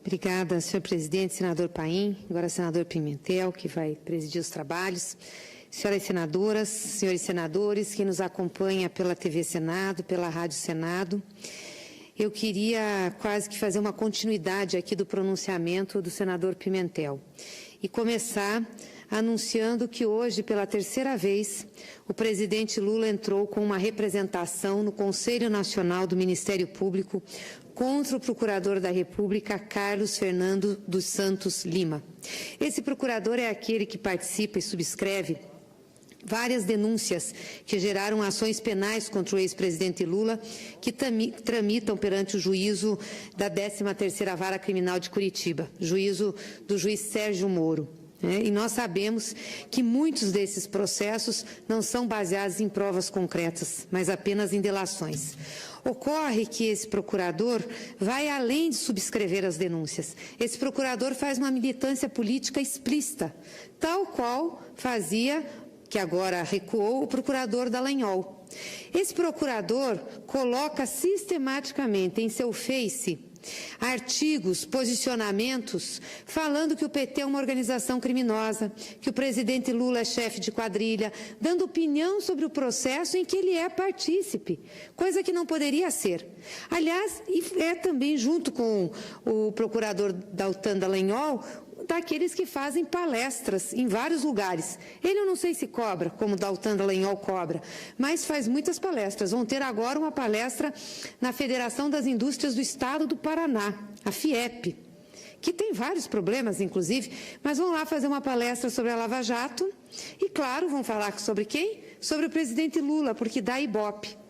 Obrigada, senhor presidente, senador Paim, agora senador Pimentel, que vai presidir os trabalhos. Senhoras senadoras, senhores senadores, que nos acompanha pela TV Senado, pela Rádio Senado, eu queria quase que fazer uma continuidade aqui do pronunciamento do senador Pimentel e começar anunciando que hoje, pela terceira vez, o presidente Lula entrou com uma representação no Conselho Nacional do Ministério Público contra o procurador da República, Carlos Fernando dos Santos Lima. Esse procurador é aquele que participa e subscreve várias denúncias que geraram ações penais contra o ex-presidente Lula, que tramitam perante o juízo da 13ª Vara Criminal de Curitiba, juízo do juiz Sérgio Moro. E nós sabemos que muitos desses processos não são baseados em provas concretas, mas apenas em delações. Ocorre que esse procurador vai além de subscrever as denúncias. Esse procurador faz uma militância política explícita, tal qual fazia, que agora recuou, o procurador Dallagnol. Esse procurador coloca sistematicamente em seu Face artigos, posicionamentos, falando que o PT é uma organização criminosa, que o presidente Lula é chefe de quadrilha, dando opinião sobre o processo em que ele é partícipe, coisa que não poderia ser. Aliás, é também, junto com o procurador Deltan Dallagnol, daqueles que fazem palestras em vários lugares. Ele eu não sei se cobra, como Deltan Dallagnol cobra, mas faz muitas palestras. Vão ter agora uma palestra na Federação das Indústrias do Estado do Paraná, a FIEP, que tem vários problemas, inclusive, mas vão lá fazer uma palestra sobre a Lava Jato e, claro, vão falar sobre quem? Sobre o presidente Lula, porque dá Ibope.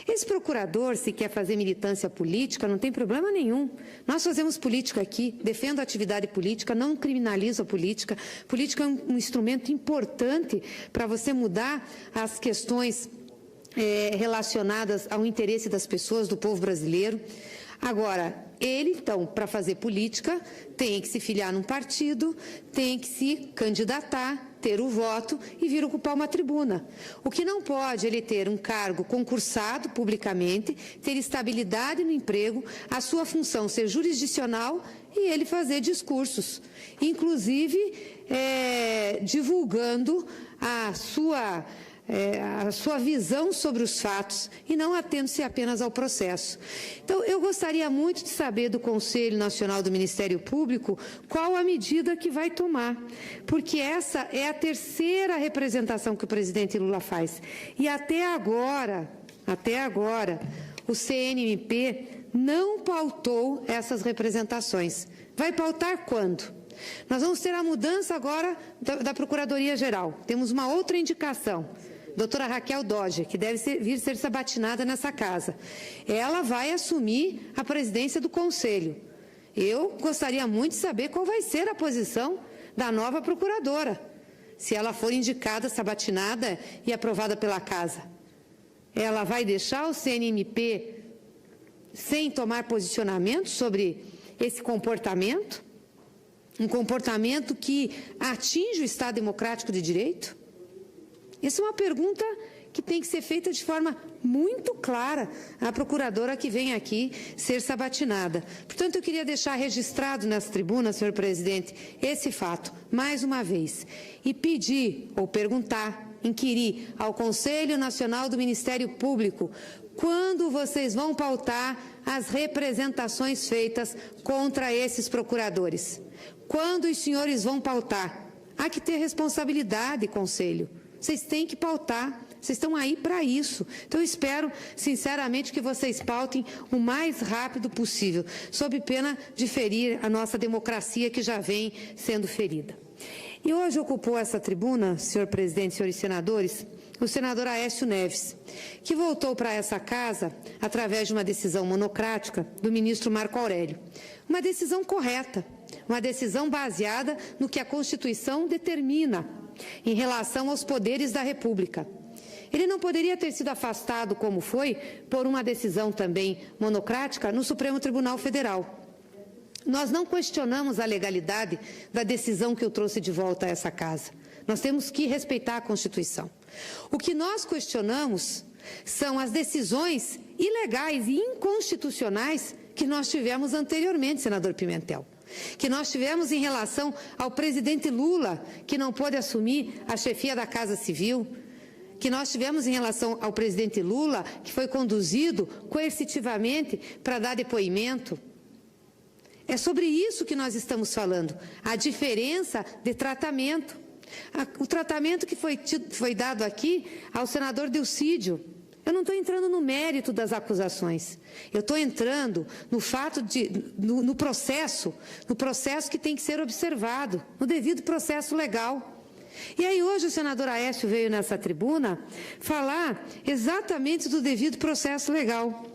Esse procurador, se quer fazer militância política, não tem problema nenhum. Nós fazemos política aqui, defendo a atividade política, não criminalizo a política. Política é um instrumento importante para você mudar as questões relacionadas ao interesse das pessoas, do povo brasileiro. Agora, ele, então, para fazer política, tem que se filiar num partido, tem que se candidatar, ter o voto e vir ocupar uma tribuna. O que não pode ele ter um cargo concursado publicamente, ter estabilidade no emprego, a sua função ser jurisdicional e ele fazer discursos, inclusive divulgando a sua visão sobre os fatos e não atendo-se apenas ao processo. Então, eu gostaria muito de saber do Conselho Nacional do Ministério Público qual a medida que vai tomar, porque essa é a terceira representação que o presidente Lula faz. E até agora, o CNMP não pautou essas representações. Vai pautar quando? Nós vamos ter a mudança agora da Procuradoria-Geral. Temos uma outra indicação. Doutora Raquel Dodge, que deve vir ser sabatinada nessa casa. Ela vai assumir a presidência do Conselho. Eu gostaria muito de saber qual vai ser a posição da nova procuradora, se ela for indicada, sabatinada e aprovada pela casa. Ela vai deixar o CNMP sem tomar posicionamento sobre esse comportamento? Um comportamento que atinge o Estado Democrático de Direito? Essa é uma pergunta que tem que ser feita de forma muito clara à procuradora que vem aqui ser sabatinada. Portanto, eu queria deixar registrado nessa tribuna, senhor presidente, esse fato, mais uma vez, e pedir ou perguntar, inquirir ao Conselho Nacional do Ministério Público quando vocês vão pautar as representações feitas contra esses procuradores. Quando os senhores vão pautar? Há que ter responsabilidade, Conselho. Vocês têm que pautar, vocês estão aí para isso. Então, eu espero, sinceramente, que vocês pautem o mais rápido possível, sob pena de ferir a nossa democracia, que já vem sendo ferida. E hoje ocupou essa tribuna, senhor presidente, senhores senadores, o senador Aécio Neves, que voltou para essa casa através de uma decisão monocrática do ministro Marco Aurélio. Uma decisão correta, uma decisão baseada no que a Constituição determina em relação aos poderes da República. Ele não poderia ter sido afastado, como foi, por uma decisão também monocrática no Supremo Tribunal Federal. Nós não questionamos a legalidade da decisão que eu trouxe de volta a essa casa. Nós temos que respeitar a Constituição. O que nós questionamos são as decisões ilegais e inconstitucionais que nós tivemos anteriormente, senador Pimentel. Que nós tivemos em relação ao presidente Lula, que não pôde assumir a chefia da Casa Civil, que nós tivemos em relação ao presidente Lula, que foi conduzido coercitivamente para dar depoimento. É sobre isso que nós estamos falando, a diferença de tratamento. O tratamento que foi dado aqui ao senador Delcídio. Eu não estou entrando no mérito das acusações. Eu estou entrando no fato no processo que tem que ser observado, no devido processo legal. E aí hoje o senador Aécio veio nessa tribuna falar exatamente do devido processo legal,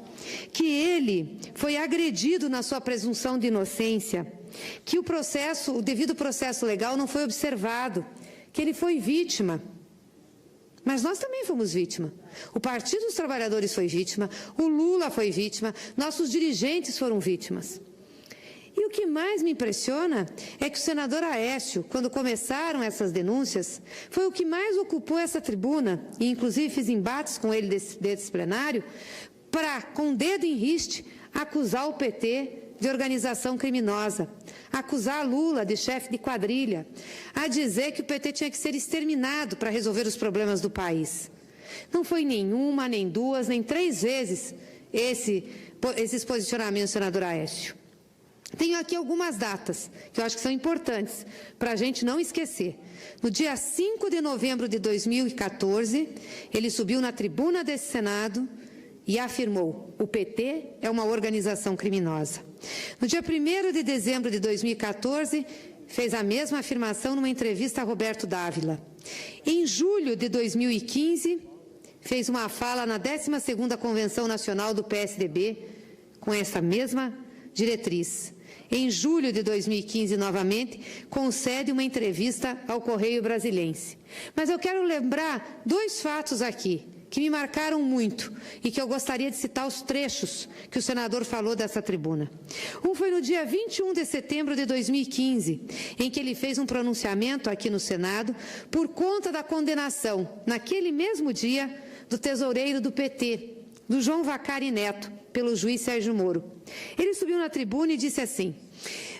que ele foi agredido na sua presunção de inocência, que o devido processo legal não foi observado, que ele foi vítima. Mas nós também fomos vítima. O Partido dos Trabalhadores foi vítima, o Lula foi vítima, nossos dirigentes foram vítimas. E o que mais me impressiona é que o senador Aécio, quando começaram essas denúncias, foi o que mais ocupou essa tribuna, e inclusive fiz embates com ele desse plenário, para, com o dedo em riste, acusar o PT de organização criminosa, acusar Lula de chefe de quadrilha, a dizer que o PT tinha que ser exterminado para resolver os problemas do país. Não foi nenhuma, nem duas, nem 3 vezes esses posicionamentos, senador Aécio. Tenho aqui algumas datas que eu acho que são importantes para a gente não esquecer. No dia 5 de novembro de 2014, ele subiu na tribuna desse Senado e afirmou: o PT é uma organização criminosa. No dia 1º de dezembro de 2014, fez a mesma afirmação numa entrevista a Roberto Dávila. Em julho de 2015, fez uma fala na 12ª Convenção Nacional do PSDB, com essa mesma diretriz. Em julho de 2015, novamente, concede uma entrevista ao Correio Brasiliense. Mas eu quero lembrar 2 fatos aqui, que me marcaram muito e que eu gostaria de citar os trechos que o senador falou dessa tribuna. Um foi no dia 21 de setembro de 2015, em que ele fez um pronunciamento aqui no Senado por conta da condenação, naquele mesmo dia, do tesoureiro do PT, do João Vacari Neto, pelo juiz Sérgio Moro. Ele subiu na tribuna e disse assim: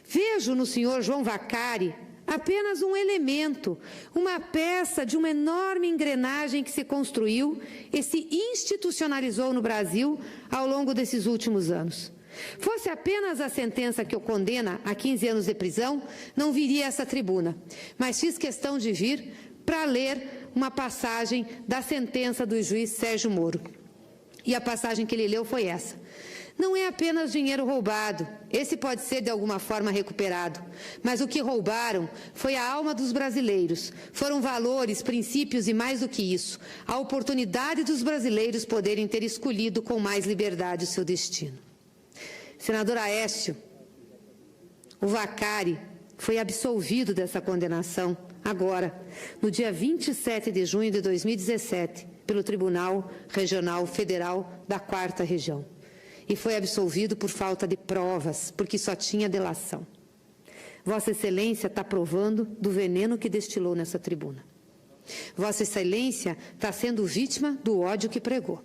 vejo no senhor João Vacari apenas um elemento, uma peça de uma enorme engrenagem que se construiu e se institucionalizou no Brasil ao longo desses últimos anos. Fosse apenas a sentença que o condena a 15 anos de prisão, não viria a essa tribuna, mas fiz questão de vir para ler uma passagem da sentença do juiz Sérgio Moro. E a passagem que ele leu foi essa: não é apenas dinheiro roubado, esse pode ser de alguma forma recuperado, mas o que roubaram foi a alma dos brasileiros, foram valores, princípios e mais do que isso, a oportunidade dos brasileiros poderem ter escolhido com mais liberdade o seu destino. Senador Aécio, o Vacari foi absolvido dessa condenação agora, no dia 27 de junho de 2017, pelo Tribunal Regional Federal da 4ª Região. E foi absolvido por falta de provas, porque só tinha delação. Vossa Excelência está provando do veneno que destilou nessa tribuna. Vossa Excelência está sendo vítima do ódio que pregou,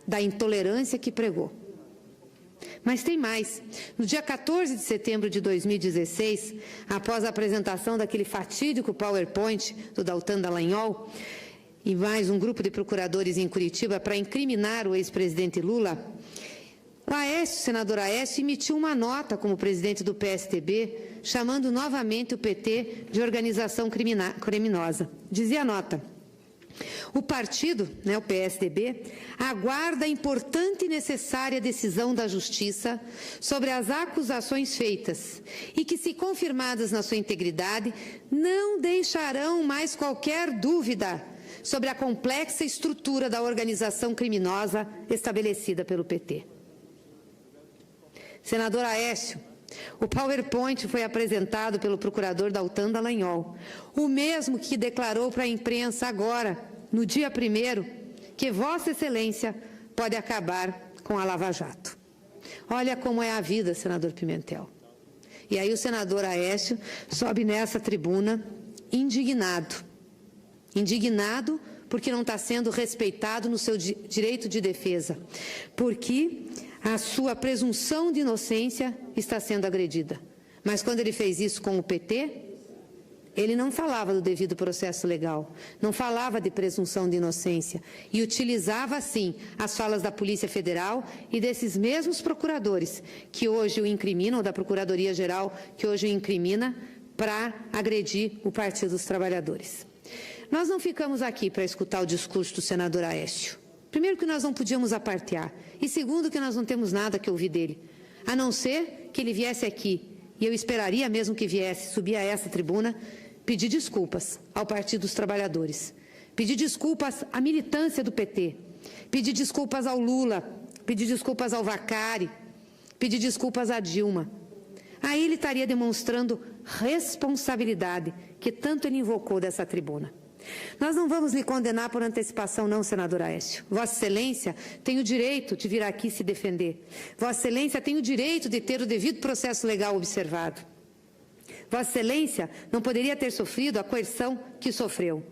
da intolerância que pregou. Mas tem mais. No dia 14 de setembro de 2016, após a apresentação daquele fatídico PowerPoint do Deltan Dallagnol, e mais um grupo de procuradores em Curitiba para incriminar o ex-presidente Lula, o senador Aécio emitiu uma nota como presidente do PSDB, chamando novamente o PT de organização criminosa. Dizia a nota: o partido, o PSDB, aguarda a importante e necessária decisão da Justiça sobre as acusações feitas e que, se confirmadas na sua integridade, não deixarão mais qualquer dúvida sobre a complexa estrutura da organização criminosa estabelecida pelo PT. Senador Aécio, o PowerPoint foi apresentado pelo procurador Deltan Dallagnol, o mesmo que declarou para a imprensa agora, no dia 1º, que Vossa Excelência pode acabar com a Lava Jato. Olha como é a vida, senador Pimentel. E aí o senador Aécio sobe nessa tribuna indignado. Indignado porque não está sendo respeitado no seu direito de defesa, porque a sua presunção de inocência está sendo agredida. Mas quando ele fez isso com o PT, ele não falava do devido processo legal, não falava de presunção de inocência e utilizava, sim, as falas da Polícia Federal e desses mesmos procuradores que hoje o incriminam, ou da Procuradoria-Geral que hoje o incrimina, para agredir o Partido dos Trabalhadores. Nós não ficamos aqui para escutar o discurso do senador Aécio. Primeiro, que nós não podíamos apartear. E segundo, que nós não temos nada que ouvir dele, a não ser que ele viesse aqui, e eu esperaria mesmo que viesse, subir a essa tribuna, pedir desculpas ao Partido dos Trabalhadores, pedir desculpas à militância do PT, pedir desculpas ao Lula, pedir desculpas ao Vacari, pedir desculpas à Dilma. Aí ele estaria demonstrando responsabilidade, que tanto ele invocou dessa tribuna. Nós não vamos lhe condenar por antecipação, não, senador Aécio. Vossa Excelência tem o direito de vir aqui se defender. Vossa Excelência tem o direito de ter o devido processo legal observado. Vossa Excelência não poderia ter sofrido a coerção que sofreu.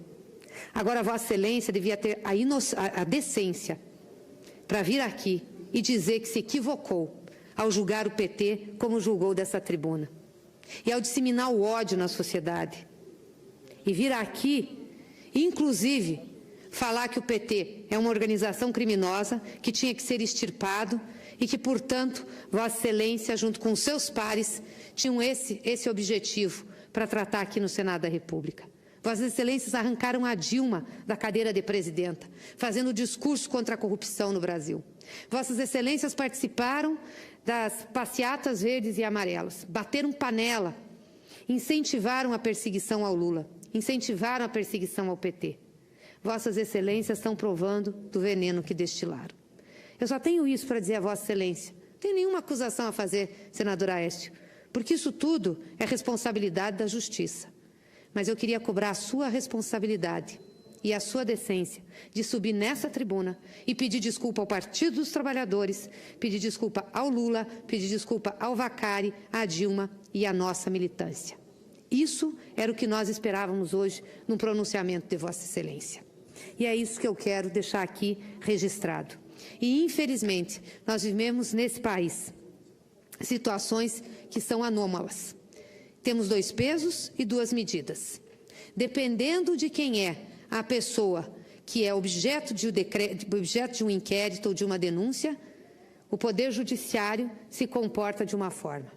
Agora, Vossa Excelência devia ter a decência para vir aqui e dizer que se equivocou ao julgar o PT como julgou dessa tribuna. E ao disseminar o ódio na sociedade. E vir aqui, inclusive, falar que o PT é uma organização criminosa, que tinha que ser extirpado e que, portanto, Vossa Excelência, junto com seus pares, tinham esse objetivo para tratar aqui no Senado da República. Vossas Excelências arrancaram a Dilma da cadeira de presidenta, fazendo discurso contra a corrupção no Brasil. Vossas Excelências participaram das passeatas verdes e amarelas, bateram panela, incentivaram a perseguição ao Lula, incentivaram a perseguição ao PT. Vossas Excelências estão provando do veneno que destilaram. Eu só tenho isso para dizer a Vossa Excelência. Não tenho nenhuma acusação a fazer, senador Aécio, porque isso tudo é responsabilidade da Justiça. Mas eu queria cobrar a sua responsabilidade e a sua decência de subir nessa tribuna e pedir desculpa ao Partido dos Trabalhadores, pedir desculpa ao Lula, pedir desculpa ao Vacari, à Dilma e à nossa militância. Isso era o que nós esperávamos hoje no pronunciamento de Vossa Excelência. E é isso que eu quero deixar aqui registrado. E, infelizmente, nós vivemos nesse país situações que são anômalas. Temos 2 pesos e 2 medidas. Dependendo de quem é a pessoa que é objeto de um inquérito ou de uma denúncia, o Poder Judiciário se comporta de uma forma.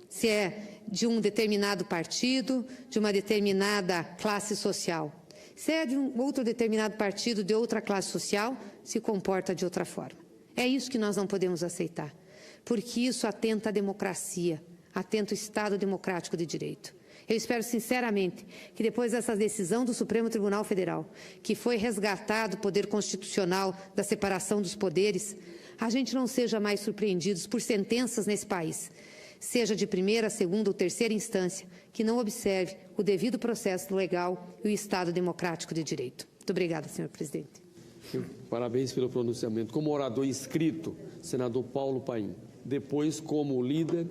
Se é de um determinado partido, de uma determinada classe social. Se é de um outro determinado partido, de outra classe social, se comporta de outra forma. É isso que nós não podemos aceitar, porque isso atenta à democracia, atenta ao Estado democrático de direito. Eu espero sinceramente que depois dessa decisão do Supremo Tribunal Federal, que foi resgatado o poder constitucional da separação dos poderes, a gente não seja mais surpreendidos por sentenças nesse país, seja de primeira, segunda ou terceira instância, que não observe o devido processo legal e o Estado democrático de direito. Muito obrigada, senhor presidente. Parabéns pelo pronunciamento. Como orador inscrito, senador Paulo Paim. Depois, como líder